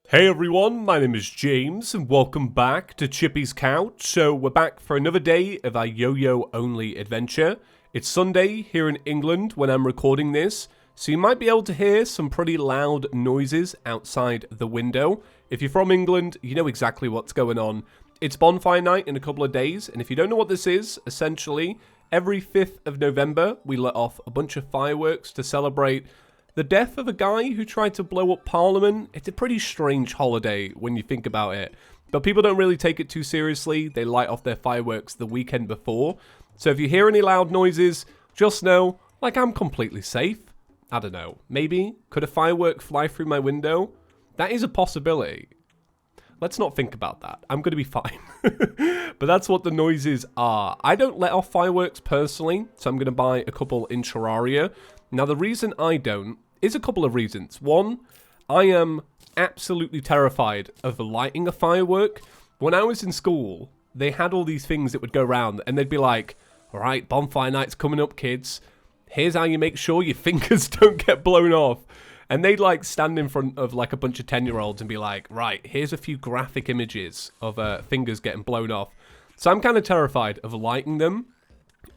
Hey everyone, my name is James and welcome back to ChippysCouch. So we're back for another day of our yo-yo only adventure. It's Sunday here in England when I'm recording this, so you might be able to hear some pretty loud noises outside the window. If you're from England, you know exactly what's going on. It's Bonfire night in a couple of days, and if you don't know what this is, essentially, every 5th of November we let off a bunch of fireworks to celebrate the death of a guy who tried to blow up Parliament. It's a pretty strange holiday when you think about it. But people don't really take it too seriously. They light off their fireworks the weekend before. So if you hear any loud noises, just know, like, I'm completely safe. I don't know. Maybe? Could a firework fly through my window? That is a possibility. Let's not think about that. I'm going to be fine. But that's what the noises are. I don't let off fireworks personally, so I'm going to buy a couple in Terraria. Now, the reason I don't is a couple of reasons. One, I am absolutely terrified of lighting a firework. When I was in school, they had all these things that would go around, and they'd be like, all right, bonfire night's coming up, kids. Here's how you make sure your fingers don't get blown off. And they'd like stand in front of like a bunch of 10-year-olds and be like, right, here's a few graphic images of fingers getting blown off. So I'm kind of terrified of lighting them.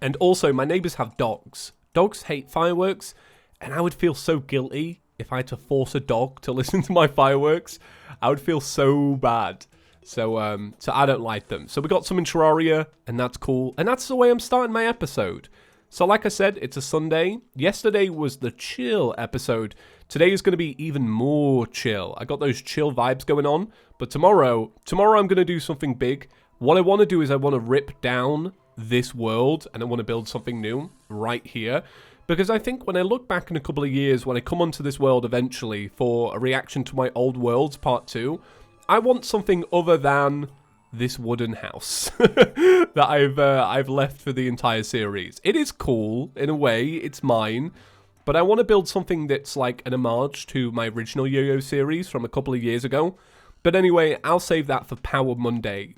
And also, my neighbors have dogs. Dogs hate fireworks, and I would feel so guilty if I had to force a dog to listen to my fireworks. I would feel so bad. So I don't light them. So we got some in Terraria, and that's cool. And that's the way I'm starting my episode. So like I said, it's a Sunday. Yesterday was the chill episode. Today is going to be even more chill. I got those chill vibes going on. But tomorrow I'm going to do something big. What I want to do is I want to rip down this world, and I want to build something new right here. Because I think when I look back in a couple of years, when I come onto this world eventually for a reaction to my old worlds part 2, I want something other than this wooden house that I've left for the entire series. It is cool in a way, it's mine, but I want to build something that's like an homage to my original yo-yo series from a couple of years ago. But anyway, I'll save that for Power Monday.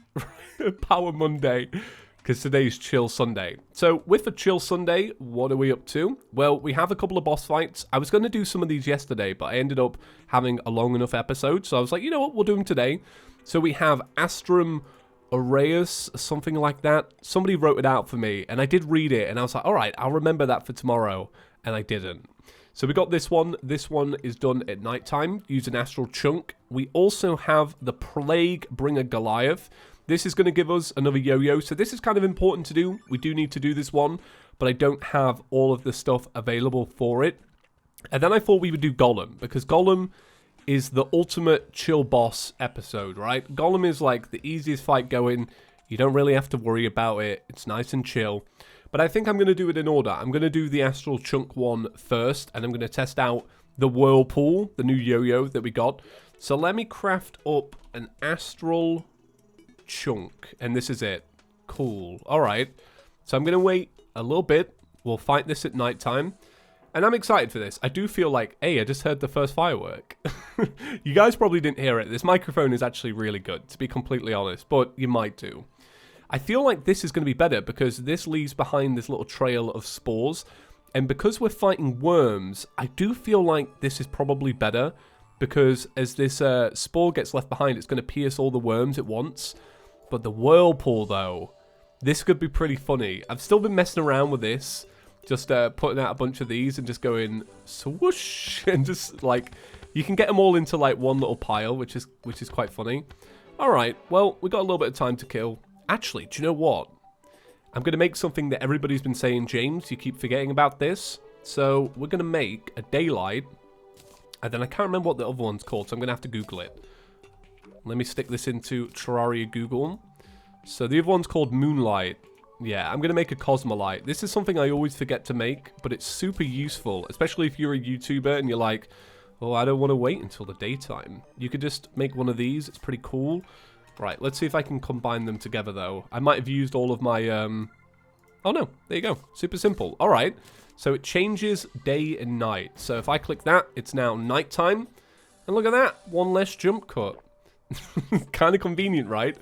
Power Monday. Because today's Chill Sunday. So, with a Chill Sunday, what are we up to? Well, we have a couple of boss fights. I was going to do some of these yesterday, but I ended up having a long enough episode. So I was like, you know what, we'll do them today. So we have Astrum Aureus, something like that. Somebody wrote it out for me, and I did read it, and I was like, all right, I'll remember that for tomorrow. And I didn't. So we got this one. This one is done at nighttime, using Astral Chunk. We also have the Plaguebringer Goliath. This is going to give us another yo-yo, so this is kind of important to do. We do need to do this one, but I don't have all of the stuff available for it. And then I thought we would do Golem, because Golem is the ultimate chill boss episode, right? Golem is like the easiest fight going. You don't really have to worry about it. It's nice and chill. But I think I'm going to do it in order. I'm going to do the Astral Chunk one first, and I'm going to test out the Whirlpool, the new yo-yo that we got. So let me craft up an Astral Chunk, and this is it. Cool. All right. So I'm going to wait a little bit. We'll fight this at nighttime. And I'm excited for this. I do feel like, hey, I just heard the first firework. You guys probably didn't hear it. This microphone is actually really good, to be completely honest, but you might do. I feel like this is going to be better because this leaves behind this little trail of spores. And because we're fighting worms, I do feel like this is probably better because as this spore gets left behind, it's going to pierce all the worms at once. But the Whirlpool, though, this could be pretty funny. I've still been messing around with this, just putting out a bunch of these and just going swoosh, and just like you can get them all into like one little pile, which is quite funny. All right, well, we got a little bit of time to kill. Actually, do you know what? I'm gonna make something that everybody's been saying, James. You keep forgetting about this, so we're gonna make a daylight, and then I can't remember what the other one's called, so I'm gonna have to Google it. Let me stick this into Terraria Google. So the other one's called Moonlight. Yeah, I'm going to make a Cosmolite. This is something I always forget to make, but it's super useful, especially if you're a YouTuber and you're like, oh, I don't want to wait until the daytime. You could just make one of these. It's pretty cool. Right, let's see if I can combine them together, though. I might have used all of my... Oh, no. There you go. Super simple. All right. So it changes day and night. So if I click that, it's now nighttime. And look at that. One less jump cut. Kind of convenient, right?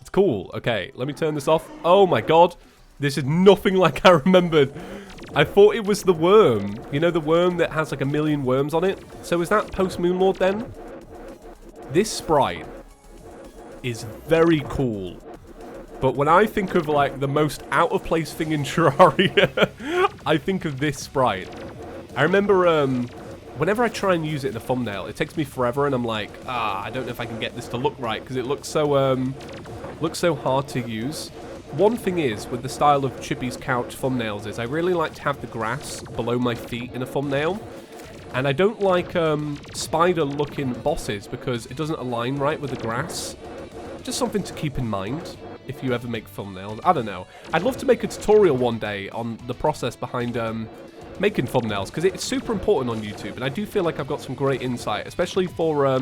It's cool. Okay, let me turn this off. Oh my god. This is nothing like I remembered. I thought it was the worm. You know, the worm that has like a million worms on it? So is that post Moonlord then? this sprite is very cool. But when I think of, like, the most out-of-place thing in Terraria, I think of this sprite. I remember, whenever I try and use it in a thumbnail, it takes me forever, and I'm like, I don't know if I can get this to look right, because it looks so hard to use. One thing is, with the style of ChippysCouch thumbnails, is I really like to have the grass below my feet in a thumbnail. And I don't like spider-looking bosses, because it doesn't align right with the grass. Just something to keep in mind if you ever make thumbnails. I don't know. I'd love to make a tutorial one day on the process behind making thumbnails, because it's super important on YouTube, and I do feel like I've got some great insight, especially for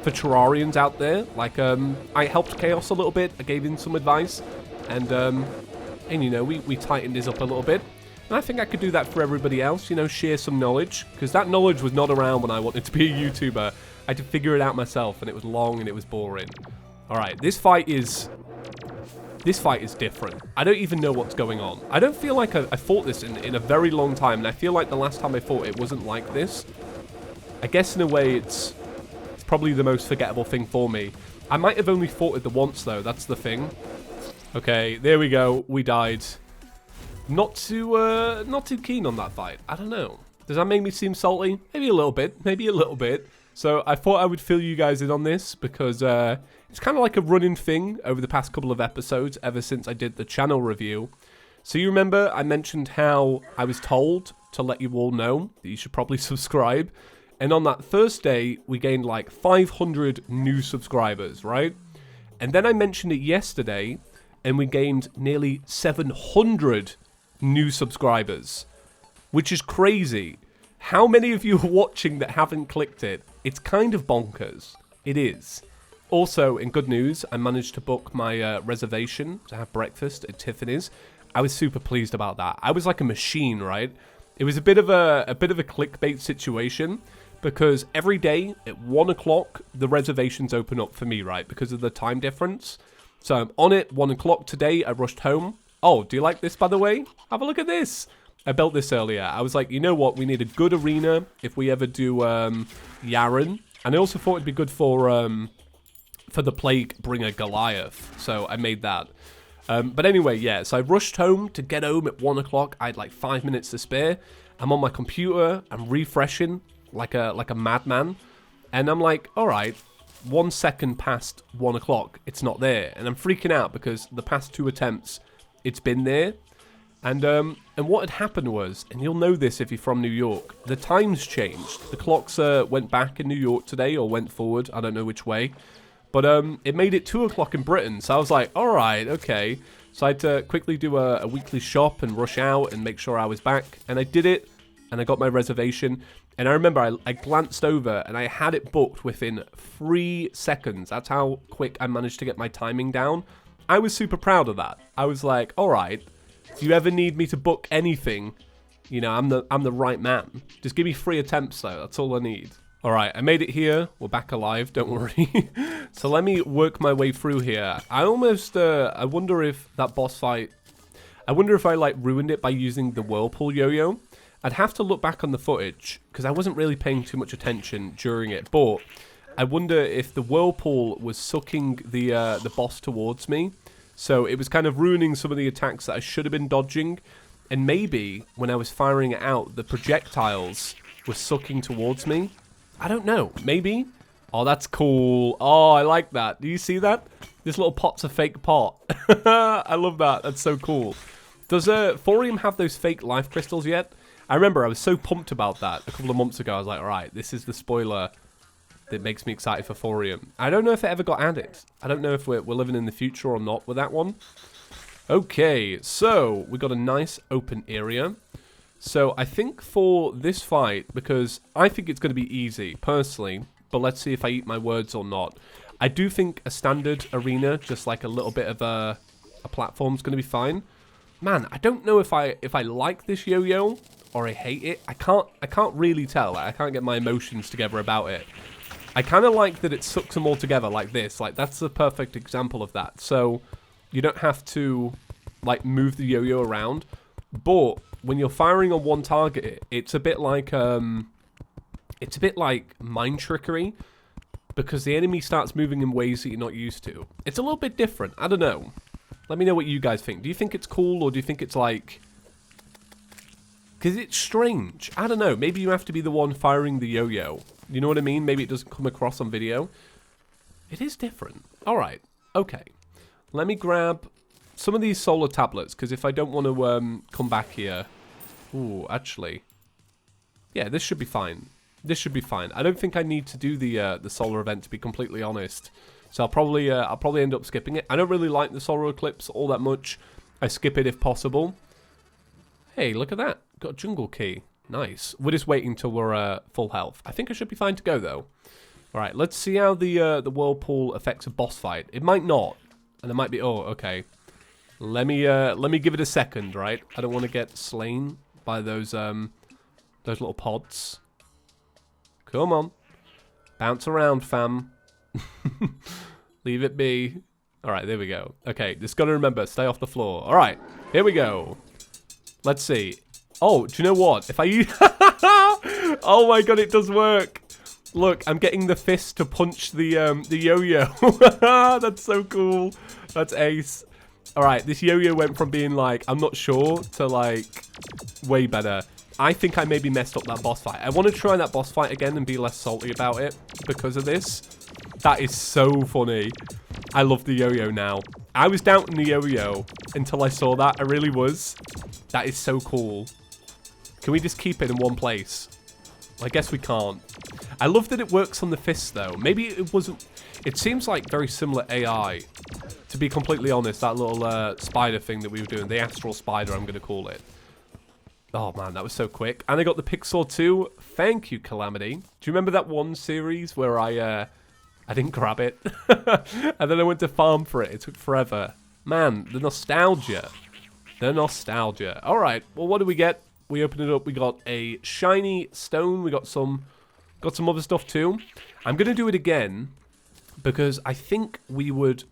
Terrarians out there. Like, I helped Chaos a little bit. I gave him some advice, and you know, we tightened his up a little bit. And I think I could do that for everybody else, you know, share some knowledge, because that knowledge was not around when I wanted to be a YouTuber. I had to figure it out myself, and it was long and it was boring. Alright, this fight is different. I don't even know what's going on. I don't feel like I fought this in a very long time, and I feel like the last time I fought it wasn't like this. I guess in a way it's probably the most forgettable thing for me. I might have only fought it the once though, that's the thing. Okay, there we go. We died. Not too keen on that fight. I don't know. Does that make me seem salty? Maybe a little bit. Maybe a little bit. So I thought I would fill you guys in on this because it's kind of like a running thing over the past couple of episodes ever since I did the channel review. So you remember I mentioned how I was told to let you all know that you should probably subscribe. And on that first day, we gained like 500 new subscribers, right? And then I mentioned it yesterday, and we gained nearly 700 new subscribers, which is crazy. How many of you are watching that haven't clicked it? It's kind of bonkers. It is. Also, in good news, I managed to book my reservation to have breakfast at Tiffany's. I was super pleased about that. I was like a machine, right? It was a bit of a clickbait situation because every day at 1 o'clock the reservations open up for me, right? Because of the time difference. So I'm on it 1 o'clock today. I rushed home. Oh, do you like this, by the way? Have a look at this. I built this earlier. I was like, you know what? We need a good arena if we ever do Yaren. And I also thought it'd be good for the Plaguebringer Goliath. So I made that. But anyway, yeah. So I rushed home to get home at 1 o'clock. I had like 5 minutes to spare. I'm on my computer. I'm refreshing like a madman. And I'm like, all right. 1 second past 1 o'clock. It's not there. And I'm freaking out because the past 2 attempts, it's been there. And what had happened was, and you'll know this if you're from New York, the times changed. The clocks went back in New York today, or went forward. I don't know which way. But it made it 2 o'clock in Britain. So I was like, all right, okay. So I had to quickly do a weekly shop and rush out and make sure I was back. And I did it, and I got my reservation. And I remember I glanced over, and I had it booked within 3 seconds. That's how quick I managed to get my timing down. I was super proud of that. I was like, all right. If you ever need me to book anything, you know, I'm the right man. Just give me 3 attempts, though. That's all I need. All right, I made it here. We're back alive. Don't worry. So let me work my way through here. I almost, I wonder if that boss fight, I wonder if I, like, ruined it by using the whirlpool yo-yo. I'd have to look back on the footage, because I wasn't really paying too much attention during it. But I wonder if the whirlpool was sucking the boss towards me. So it was kind of ruining some of the attacks that I should have been dodging. And maybe when I was firing it out, the projectiles were sucking towards me. I don't know. Maybe. Oh, that's cool. Oh, I like that. Do you see that? This little pot's a fake pot. I love that. That's so cool. Does Thorium have those fake life crystals yet? I remember I was so pumped about that a couple of months ago. I was like, all right, this is the spoiler that makes me excited for Thorium. I don't know if it ever got added. I don't know if we're living in the future or not with that one. Okay, so we got a nice open area. So I think for this fight, because I think it's going to be easy, personally, but let's see if I eat my words or not. I do think a standard arena, just like a little bit of a platform, is going to be fine. Man, I don't know if I like this yo-yo or I hate it. I can't really tell. Like, I can't get my emotions together about it. I kind of like that it sucks them all together like this. Like, that's the perfect example of that. So you don't have to, like, move the yo-yo around. But when you're firing on one target, it's a bit like mind trickery. because the enemy starts moving in ways that you're not used to. It's a little bit different. I don't know. Let me know what you guys think. Do you think it's cool, or do you think it's like... Because it's strange. I don't know. Maybe you have to be the one firing the yo-yo. You know what I mean? Maybe it doesn't come across on video. It is different. Alright. Okay. Let me grab some of these solar tablets, because if I don't want to come back here... Ooh, actually... Yeah, this should be fine. This should be fine. I don't think I need to do the solar event, to be completely honest. So I'll probably end up skipping it. I don't really like the solar eclipse all that much. I skip it if possible. Hey, look at that. Got a jungle key. Nice. We're just waiting till we're full health. I think I should be fine to go, though. Alright, let's see how the whirlpool affects a boss fight. It might not. And it might be... Oh, okay. Let me give it a second, right? I don't want to get slain by those little pods. Come on. Bounce around, fam. Leave it be. Alright, there we go. Okay, just gotta remember, stay off the floor. Alright, here we go. Let's see. Oh, do you know what? If I use... Oh my god, it does work. Look, I'm getting the fist to punch the yo-yo. That's so cool. That's ace. Alright, this yo-yo went from being like, I'm not sure, to like, way better. I think I maybe messed up that boss fight. I want to try that boss fight again and be less salty about it because of this. That is so funny. I love the yo-yo now. I was doubting the yo-yo until I saw that. I really was. That is so cool. Can we just keep it in one place? I guess we can't. I love that it works on the fist, though. Maybe it wasn't... It seems like very similar AI. To be completely honest, that little spider thing that we were doing. The astral spider, I'm going to call it. Oh, man, that was so quick. And I got the Pixel too. Thank you, Calamity. Do you remember that one series where I didn't grab it? And then I went to farm for it. It took forever. Man, the nostalgia. The nostalgia. All right, well, what do we get? We opened it up. We got a shiny stone. We got some other stuff too. I'm going to do it again because I think we would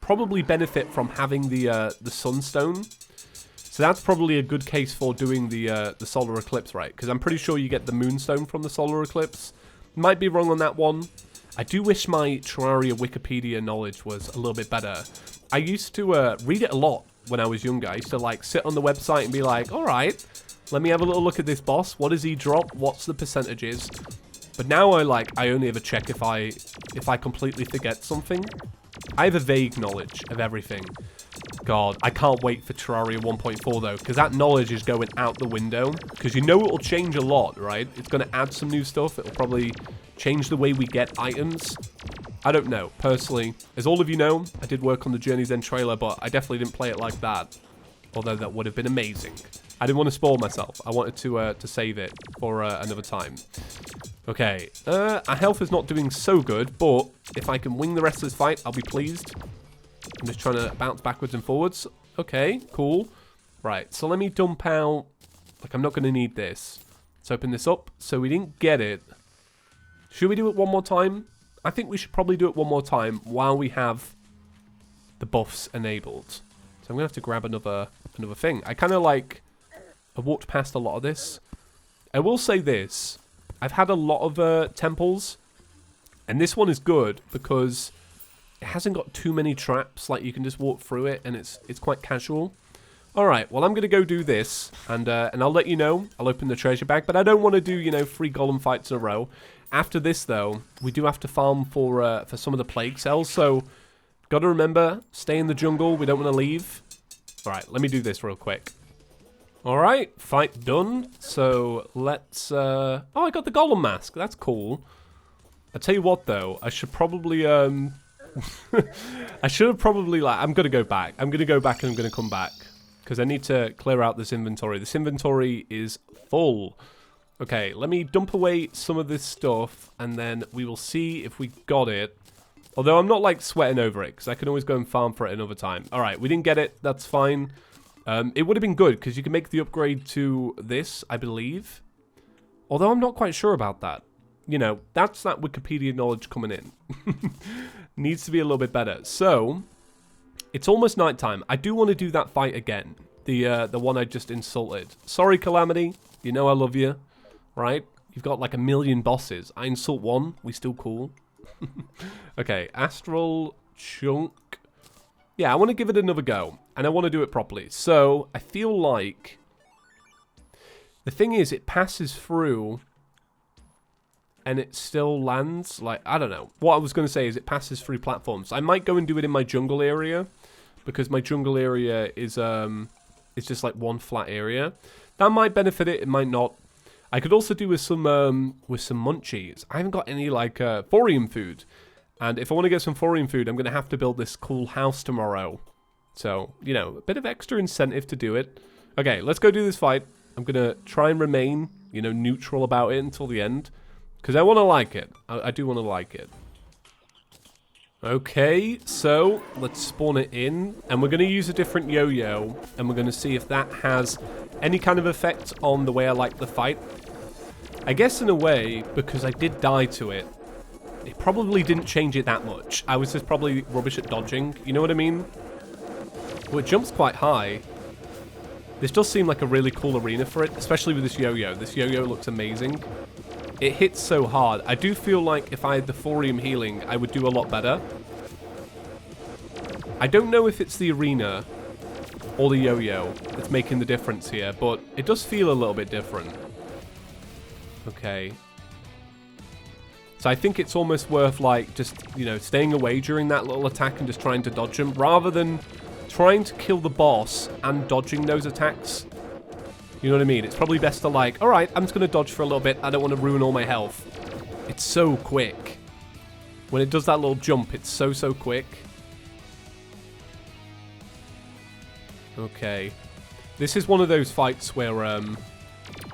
probably benefit from having the sunstone. So that's probably a good case for doing the solar eclipse, right? Because I'm pretty sure you get the moonstone from the solar eclipse. Might be wrong on that one. I do wish my Terraria Wikipedia knowledge was a little bit better. I used to read it a lot when I was younger. I used to like sit on the website and be like, all right, let me have a little look at this boss. What does he drop? What's the percentages? But now I only ever check if I completely forget something. I have a vague knowledge of everything. God, I can't wait for Terraria 1.4 though, because that knowledge is going out the window. Because you know it will change a lot, right? It's going to add some new stuff. It will probably change the way we get items. I don't know. Personally, as all of you know, I did work on the Journey's End trailer, but I definitely didn't play it like that. Although that would have been amazing. I didn't want to spoil myself. I wanted to save it for another time. Okay, our health is not doing so good, but if I can win the rest of this fight, I'll be pleased. I'm just trying to bounce backwards and forwards. Okay, cool. Right, so let me dump out... Like, I'm not going to need this. Let's open this up. So we didn't get it. Should we do it one more time? I think we should probably do it one more time while we have the buffs enabled. So I'm going to have to grab another thing. I kind of like... I've walked past a lot of this. I will say this. I've had a lot of temples. And this one is good because it hasn't got too many traps. Like, you can just walk through it and it's quite casual. Alright, well, I'm going to go do this. And I'll let you know. I'll open the treasure bag. But I don't want to do, you know, 3 golem fights in a row. After this, though, we do have to farm for some of the plague cells. So, got to remember, stay in the jungle. We don't want to leave. Alright, let me do this real quick. Alright, fight done. So, let's... Oh, I got the golem mask. That's cool. I tell you what, though. I should probably... I should have probably... like, I'm going to go back. I'm going to go back and I'm going to come back. Because I need to clear out this inventory. This inventory is full. Okay, let me dump away some of this stuff. And then we will see if we got it. Although I'm not, like, sweating over it. Because I can always go and farm for it another time. Alright, we didn't get it. That's fine. It would have been good, because you can make the upgrade to this, I believe. Although I'm not quite sure about that. You know, that's that Wikipedia knowledge coming in. Needs to be a little bit better. So, it's almost nighttime. I do want to do that fight again. The one I just insulted. Sorry, Calamity. You know I love you. Right? You've got like 1 million bosses. I insult one. We still cool. Okay, astral chunk. Yeah, I want to give it another go, and I want to do it properly. So, I feel like... The thing is, it passes through, and it still lands. Like, I don't know. What I was going to say is it passes through platforms. I might go and do it in my jungle area, because my jungle area is just like one flat area. That might benefit it, it might not. I could also do with some munchies. I haven't got any, like, thorium food. And if I want to get some thorium food, I'm going to have to build this cool house tomorrow. So, you know, a bit of extra incentive to do it. Okay, let's go do this fight. I'm going to try and remain, you know, neutral about it until the end. Because I want to like it. I do want to like it. Okay, so let's spawn it in. And we're going to use a different yo-yo. And we're going to see if that has any kind of effect on the way I like the fight. I guess in a way, because I did die to it, it probably didn't change it that much. I was just probably rubbish at dodging. You know what I mean? Well, it jumps quite high. This does seem like a really cool arena for it, especially with this yo-yo. This yo-yo looks amazing. It hits so hard. I do feel like if I had the thorium healing, I would do a lot better. I don't know if it's the arena or the yo-yo that's making the difference here, but it does feel a little bit different. Okay. So I think it's almost worth, like, just, you know, staying away during that little attack and just trying to dodge them, rather than trying to kill the boss and dodging those attacks. You know what I mean? It's probably best to, like, alright, I'm just going to dodge for a little bit. I don't want to ruin all my health. It's so quick. When it does that little jump, it's so quick. Okay. This is one of those fights where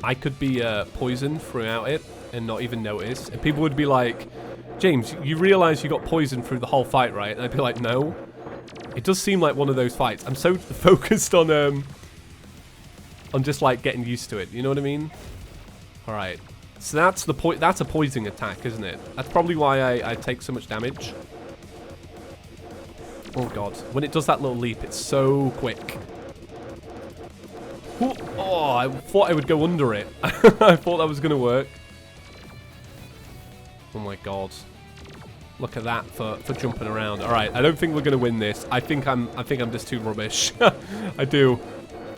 I could be poisoned throughout it and not even notice. And people would be like, James, you realize you got poisoned through the whole fight, right? And I'd be like, no. It does seem like one of those fights. I'm so focused on just, like, getting used to it. You know what I mean? Alright. So that's the point. That's a poisoning attack, isn't it? That's probably why I take so much damage. Oh, God. When it does that little leap, it's so quick. Ooh, oh, I thought I would go under it. I thought that was going to work. Oh, my God. Look at that for jumping around. All right, I don't think we're going to win this. I think I'm just too rubbish. I do.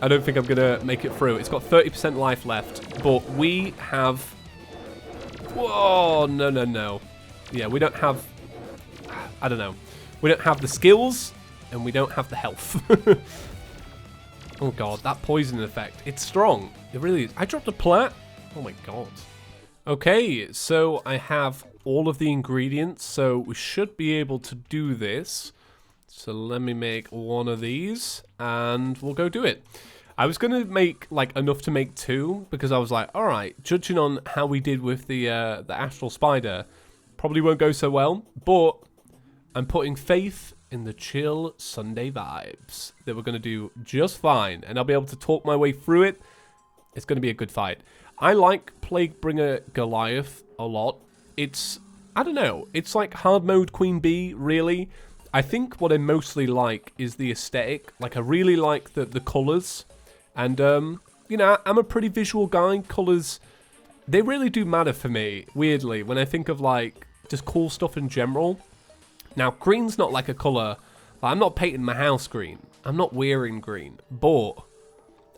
I don't think I'm going to make it through. It's got 30% life left, but we have... Whoa, no. Yeah, we don't have... I don't know. We don't have the skills, and we don't have the health. Oh, God, that poison effect. It's strong. It really is. I dropped a plat. Oh, my God. Okay, so I have all of the ingredients, so we should be able to do this. So let me make one of these, and we'll go do it. I was going to make, like, enough to make 2, because I was like, all right, judging on how we did with the astral spider, probably won't go so well, but I'm putting faith in the chill Sunday vibes that we're going to do just fine, and I'll be able to talk my way through it. It's going to be a good fight. I like Plaguebringer Goliath a lot. It's, I don't know, it's like hard mode Queen Bee, really. I think what I mostly like is the aesthetic. Like, I really like the colours. And, you know, I'm a pretty visual guy. Colours, they really do matter for me, weirdly, when I think of, like, just cool stuff in general. Now, green's not like a colour. Like, I'm not painting my house green. I'm not wearing green. But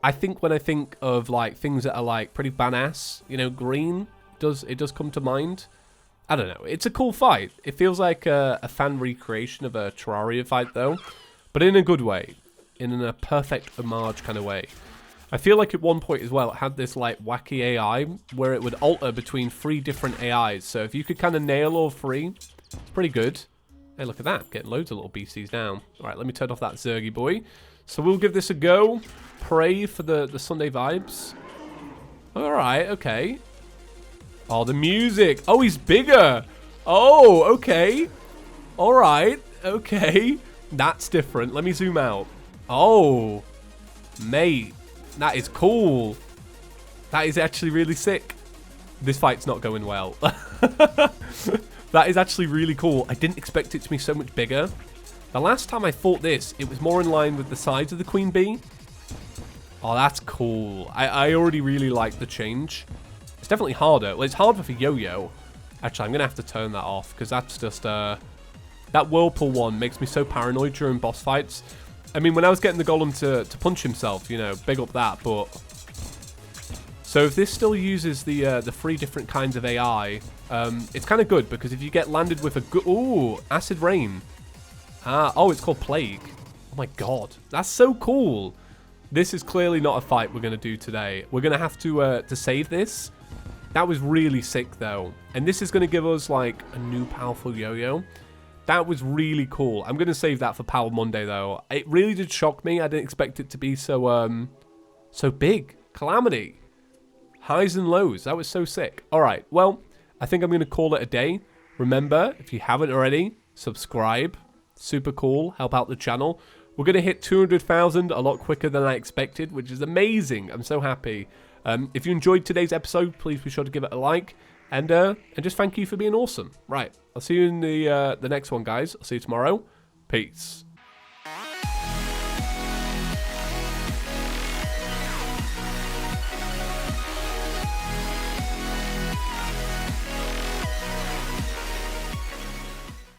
I think when I think of, like, things that are, like, pretty badass, you know, green, it does come to mind. I don't know. It's a cool fight. It feels like a fan recreation of a Terraria fight, though. But in a good way. In a perfect homage kind of way. I feel like at one point as well, it had this, like, wacky AI where it would alter between 3 different AIs. So if you could kind of nail all 3, it's pretty good. Hey, look at that. Getting loads of little beasties down. All right, let me turn off that Zergy boy. So we'll give this a go. Pray for the Sunday vibes. All right, okay. Oh, the music. Oh, he's bigger. Oh, okay. All right, okay. That's different. Let me zoom out. Oh, mate. That is cool. That is actually really sick. This fight's not going well. That is actually really cool. I didn't expect it to be so much bigger. The last time I fought this, it was more in line with the size of the Queen Bee. Oh, that's cool. I already really like the change. It's definitely harder. Well, it's harder for Yo-Yo. Actually, I'm going to have to turn that off because that's just... that whirlpool one makes me so paranoid during boss fights. I mean, when I was getting the golem to punch himself, you know, big up that, but... So if this still uses the 3 different kinds of AI, it's kind of good, because if you get landed with a good... Ooh, acid rain. Oh, it's called Plague. Oh my god, that's so cool. This is clearly not a fight we're going to do today. We're going to have to save this. That was really sick, though. And this is going to give us, like, a new powerful yo-yo. That was really cool. I'm going to save that for Power Monday, though. It really did shock me. I didn't expect it to be so, so big. Calamity. Highs and lows. That was so sick. All right. Well, I think I'm going to call it a day. Remember, if you haven't already, subscribe. Super cool. Help out the channel. We're going to hit 200,000 a lot quicker than I expected, which is amazing. I'm so happy. If you enjoyed today's episode, please be sure to give it a like. And just thank you for being awesome. Right. I'll see you in the next one, guys. I'll see you tomorrow. Peace.